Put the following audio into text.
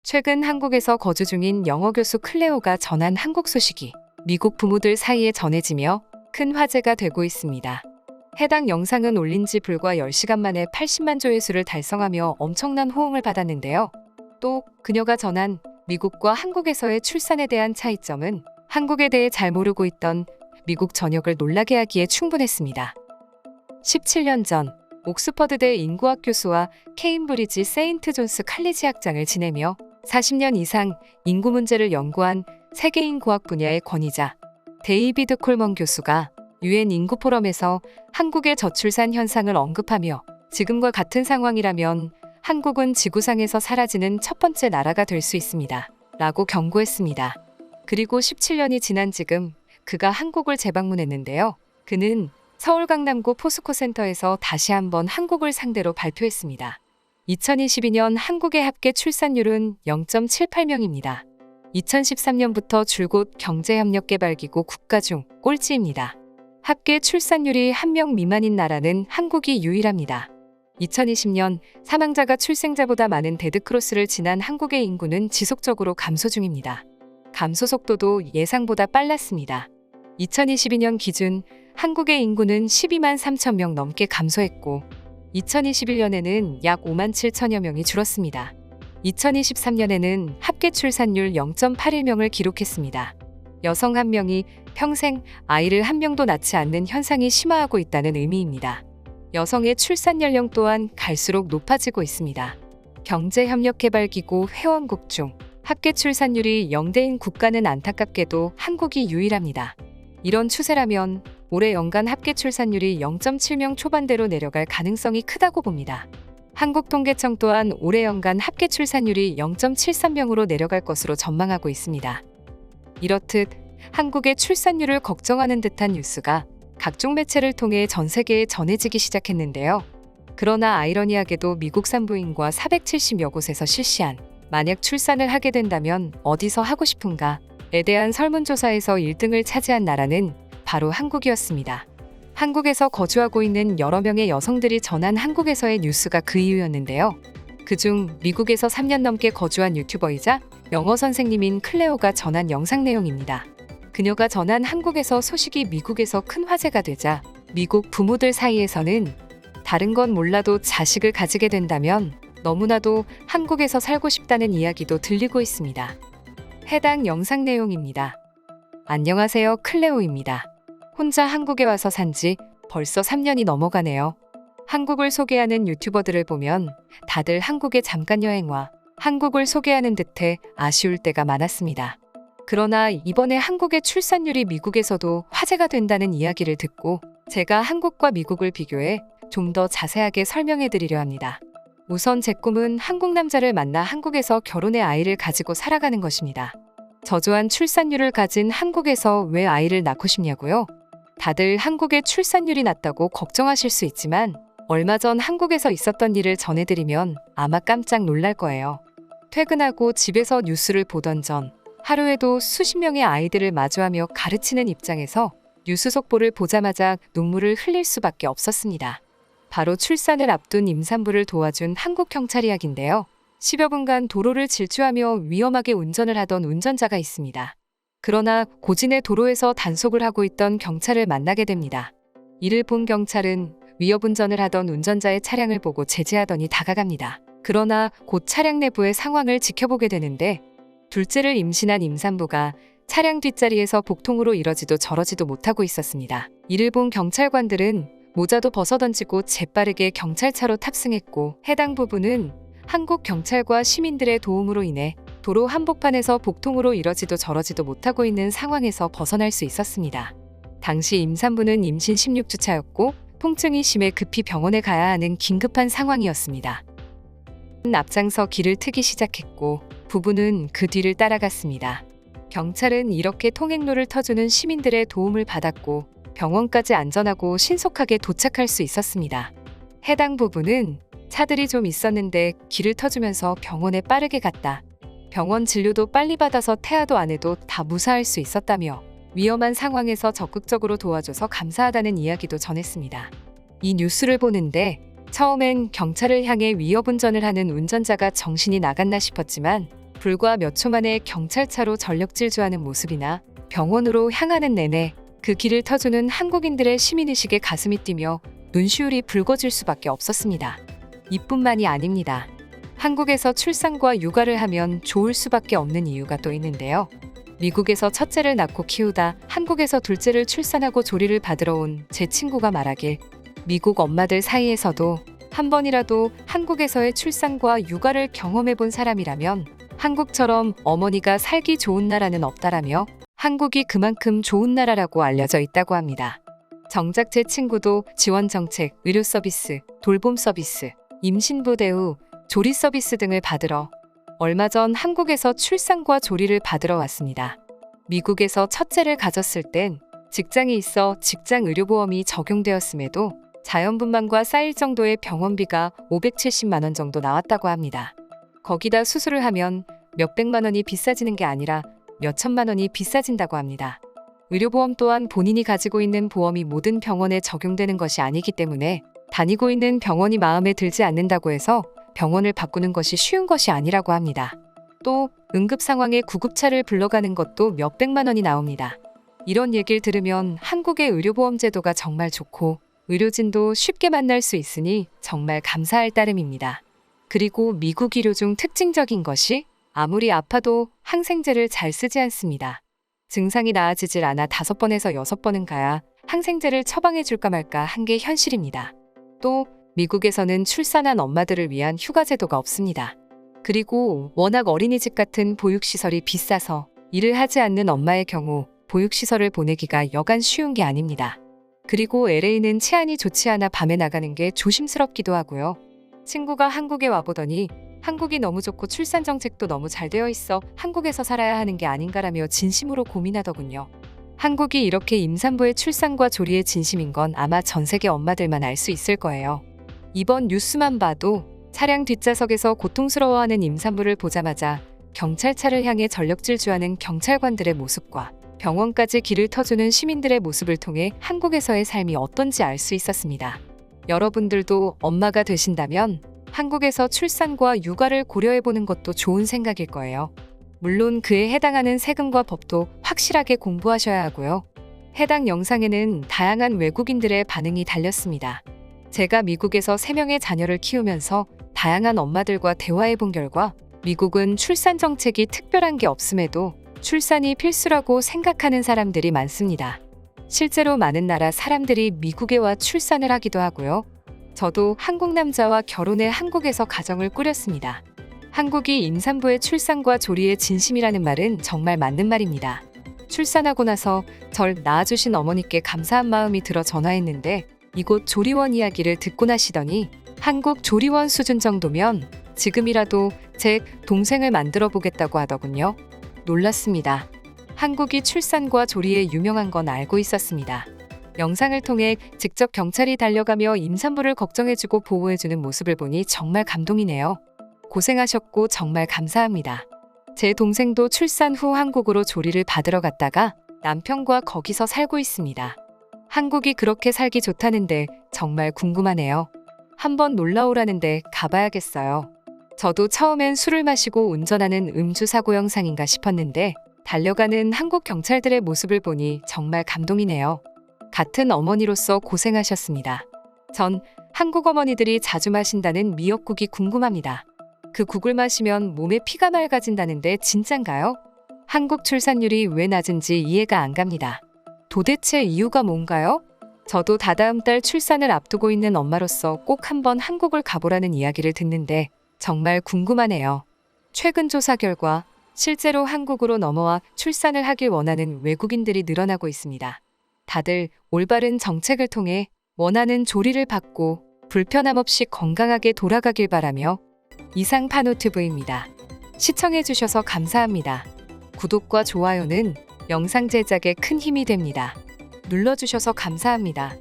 최근 한국에서 거주 중인 영어 교수 클레오가 전한 한국 소식이 미국 부모들 사이에 전해지며 큰 화제가 되고 있습니다. 해당 영상은 올린 지 불과 10시간 만에 80만 조회수를 달성하며 엄청난 호응을 받았는데요. 또 그녀가 전한 미국과 한국에서의 출산에 대한 차이점은 한국에 대해 잘 모르고 있던 미국 전역을 놀라게 하기에 충분했습니다. 17년 전 옥스퍼드대 인구학 교수와 케임브리지 세인트 존스 칼리지 학장을 지내며 40년 이상 인구 문제를 연구한 세계인구학 분야의 권위자 데이비드 콜먼 교수가 UN 인구 포럼에서 한국의 저출산 현상을 언급하며 지금과 같은 상황이라면 한국은 지구상에서 사라지는 첫 번째 나라가 될 수 있습니다. 라고 경고했습니다. 그리고 17년이 지난 지금 그가 한국을 재방문했는데요. 그는 서울 강남구 포스코센터에서 다시 한번 한국을 상대로 발표했습니다. 2022년 한국의 합계 출산율은 0.78명입니다. 2013년부터 줄곧 경제협력개발기구 국가 중 꼴찌입니다. 합계 출산율이 1명 미만인 나라는 한국이 유일합니다. 2020년 사망자가 출생자보다 많은 데드크로스를 지난 한국의 인구는 지속적으로 감소 중입니다. 감소 속도도 예상보다 빨랐습니다. 2022년 기준 한국의 인구는 12만 3천 명 넘게 감소했고 2021년에는 약 5만 7천여 명이 줄었습니다. 2023년에는 합계 출산율 0.81명을 기록했습니다. 여성 1명이 평생 아이를 1명도 낳지 않는 현상이 심화하고 있다는 의미입니다. 여성의 출산 연령 또한 갈수록 높아지고 있습니다. 경제협력개발기구 회원국 중 합계 출산율이 0대인 국가는 안타깝게도 한국이 유일합니다. 이런 추세라면 올해 연간 합계 출산율이 0.7명 초반대로 내려갈 가능성이 크다고 봅니다. 한국통계청 또한 올해 연간 합계 출산율이 0.73명으로 내려갈 것으로 전망하고 있습니다. 이렇듯 한국의 출산율을 걱정하는 듯한 뉴스가 각종 매체를 통해 전 세계에 전해지기 시작했는데요. 그러나 아이러니하게도 미국 산부인과 470여 곳에서 실시한 만약 출산을 하게 된다면 어디서 하고 싶은가에 대한 설문조사에서 1등을 차지한 나라는 바로 한국이었습니다. 한국에서 거주하고 있는 여러 명의 여성들이 전한 한국에서의 뉴스가 그 이유였는데요. 그중 미국에서 3년 넘게 거주한 유튜버이자 영어 선생님인 클레오가 전한 영상 내용입니다. 그녀가 전한 한국에서 소식이 미국에서 큰 화제가 되자 미국 부모들 사이에서는 다른 건 몰라도 자식을 가지게 된다면 너무나도 한국에서 살고 싶다는 이야기도 들리고 있습니다. 해당 영상 내용입니다. 안녕하세요, 클레오입니다. 혼자 한국에 와서 산지 벌써 3년이 넘어가네요. 한국을 소개하는 유튜버들을 보면 다들 한국에 잠깐 여행와 한국을 소개하는 듯해 아쉬울 때가 많았습니다. 그러나 이번에 한국의 출산율이 미국에서도 화제가 된다는 이야기를 듣고 제가 한국과 미국을 비교해 좀 더 자세하게 설명해 드리려 합니다. 우선 제 꿈은 한국 남자를 만나 한국에서 결혼해 아이를 가지고 살아가는 것입니다. 저조한 출산율을 가진 한국에서 왜 아이를 낳고 싶냐고요? 다들 한국의 출산율이 낮다고 걱정하실 수 있지만 얼마 전 한국에서 있었던 일을 전해드리면 아마 깜짝 놀랄 거예요. 퇴근하고 집에서 뉴스를 보던 전 하루에도 수십 명의 아이들을 마주하며 가르치는 입장에서 뉴스 속보를 보자마자 눈물을 흘릴 수밖에 없었습니다. 바로 출산을 앞둔 임산부를 도와준 한국 경찰 이야기인데요. 10여 분간 도로를 질주하며 위험하게 운전을 하던 운전자가 있습니다. 그러나 고진의 도로에서 단속을 하고 있던 경찰을 만나게 됩니다. 이를 본 경찰은 위협 운전을 하던 운전자의 차량을 보고 제지하더니 다가갑니다. 그러나 곧 차량 내부의 상황을 지켜보게 되는데 둘째를 임신한 임산부가 차량 뒷자리에서 복통으로 이러지도 저러지도 못하고 있었습니다. 이를 본 경찰관들은 모자도 벗어던지고 재빠르게 경찰차로 탑승했고 해당 부부는 한국 경찰과 시민들의 도움으로 인해 도로 한복판에서 복통으로 이러지도 저러지도 못하고 있는 상황에서 벗어날 수 있었습니다. 당시 임산부는 임신 16주차였고 통증이 심해 급히 병원에 가야 하는 긴급한 상황이었습니다. 앞장서 길을 트기 시작했고 부부는 그 뒤를 따라갔습니다. 경찰은 이렇게 통행로를 터주는 시민들의 도움을 받았고 병원까지 안전하고 신속하게 도착할 수 있었습니다. 해당 부부는 차들이 좀 있었는데 길을 터주면서 병원에 빠르게 갔다. 병원 진료도 빨리 받아서 태아도 안 해도 다 무사할 수 있었다며 위험한 상황에서 적극적으로 도와줘서 감사하다는 이야기도 전했습니다. 이 뉴스를 보는데 처음엔 경찰을 향해 위협 운전을 하는 운전자가 정신이 나갔나 싶었지만 불과 몇 초 만에 경찰차로 전력 질주하는 모습이나 병원으로 향하는 내내 그 길을 터주는 한국인들의 시민의식에 가슴이 뛰며 눈시울이 붉어질 수밖에 없었습니다. 이뿐만이 아닙니다. 한국에서 출산과 육아를 하면 좋을 수밖에 없는 이유가 또 있는데요. 미국에서 첫째를 낳고 키우다 한국에서 둘째를 출산하고 조리를 받으러 온 제 친구가 말하길, 미국 엄마들 사이에서도 한 번이라도 한국에서의 출산과 육아를 경험해 본 사람이라면 한국처럼 어머니가 살기 좋은 나라는 없다라며 한국이 그만큼 좋은 나라라고 알려져 있다고 합니다. 정작 제 친구도 지원 정책, 의료 서비스, 돌봄 서비스, 임신부 대우, 조리 서비스 등을 받으러 얼마 전 한국에서 출산과 조리를 받으러 왔습니다. 미국에서 첫째를 가졌을 땐 직장이 있어 직장 의료보험이 적용되었음에도 자연분만과 쌓일 정도의 병원비가 570만 원 정도 나왔다고 합니다. 거기다 수술을 하면 몇백만 원이 비싸지는 게 아니라 몇천만 원이 비싸진다고 합니다. 의료보험 또한 본인이 가지고 있는 보험이 모든 병원에 적용되는 것이 아니기 때문에 다니고 있는 병원이 마음에 들지 않는다고 해서 병원을 바꾸는 것이 쉬운 것이 아니라고 합니다. 또 응급 상황에 구급차를 불러가는 것도 몇백만 원이 나옵니다. 이런 얘기를 들으면 한국의 의료보험 제도가 정말 좋고 의료진도 쉽게 만날 수 있으니 정말 감사할 따름입니다. 그리고 미국 의료 중 특징적인 것이 아무리 아파도 항생제를 잘 쓰지 않습니다. 증상이 나아지질 않아 5번에서 6번은 가야 항생제를 처방해 줄까 말까 한 게 현실입니다. 또 미국에서는 출산한 엄마들을 위한 휴가 제도가 없습니다. 그리고 워낙 어린이집 같은 보육시설이 비싸서 일을 하지 않는 엄마의 경우 보육시설을 보내기가 여간 쉬운 게 아닙니다. 그리고 LA는 치안이 좋지 않아 밤에 나가는 게 조심스럽기도 하고요. 친구가 한국에 와보더니 한국이 너무 좋고 출산 정책도 너무 잘 되어 있어 한국에서 살아야 하는 게 아닌가라며 진심으로 고민하더군요. 한국이 이렇게 임산부의 출산과 조리에 진심인 건 아마 전 세계 엄마들만 알 수 있을 거예요. 이번 뉴스만 봐도 차량 뒷좌석에서 고통스러워하는 임산부를 보자마자 경찰차를 향해 전력질주하는 경찰관들의 모습과 병원까지 길을 터주는 시민들의 모습을 통해 한국에서의 삶이 어떤지 알 수 있었습니다. 여러분들도 엄마가 되신다면 한국에서 출산과 육아를 고려해보는 것도 좋은 생각일 거예요. 물론 그에 해당하는 세금과 법도 확실하게 공부하셔야 하고요. 해당 영상에는 다양한 외국인들의 반응이 달렸습니다. 제가 미국에서 3명의 자녀를 키우면서 다양한 엄마들과 대화해본 결과 미국은 출산 정책이 특별한 게 없음에도 출산이 필수라고 생각하는 사람들이 많습니다. 실제로 많은 나라 사람들이 미국에 와 출산을 하기도 하고요. 저도 한국 남자와 결혼해 한국에서 가정을 꾸렸습니다. 한국이 임산부의 출산과 조리에 진심이라는 말은 정말 맞는 말입니다. 출산하고 나서 절 낳아주신 어머니께 감사한 마음이 들어 전화했는데 이곳 조리원 이야기를 듣고 나시더니 한국 조리원 수준 정도면 지금이라도 제 동생을 만들어 보겠다고 하더군요. 놀랐습니다. 한국이 출산과 조리에 유명한 건 알고 있었습니다. 영상을 통해 직접 경찰이 달려가며 임산부를 걱정해주고 보호해주는 모습을 보니 정말 감동이네요. 고생하셨고 정말 감사합니다. 제 동생도 출산 후 한국으로 조리를 받으러 갔다가 남편과 거기서 살고 있습니다. 한국이 그렇게 살기 좋다는데 정말 궁금하네요. 한번 놀러오라는데 가봐야겠어요. 저도 처음엔 술을 마시고 운전하는 음주 사고 영상인가 싶었는데 달려가는 한국 경찰들의 모습을 보니 정말 감동이네요. 같은 어머니로서 고생하셨습니다. 전 한국 어머니들이 자주 마신다는 미역국이 궁금합니다. 그 국을 마시면 몸에 피가 맑아진다는데 진짠가요? 한국 출산율이 왜 낮은지 이해가 안 갑니다. 도대체 이유가 뭔가요? 저도 다다음 달 출산을 앞두고 있는 엄마로서 꼭 한번 한국을 가보라는 이야기를 듣는데 정말 궁금하네요. 최근 조사 결과 실제로 한국으로 넘어와 출산을 하길 원하는 외국인들이 늘어나고 있습니다. 다들 올바른 정책을 통해 원하는 조리를 받고 불편함 없이 건강하게 돌아가길 바라며 이상 파노TV입니다. 시청해주셔서 감사합니다. 구독과 좋아요는 영상 제작에 큰 힘이 됩니다. 눌러주셔서 감사합니다.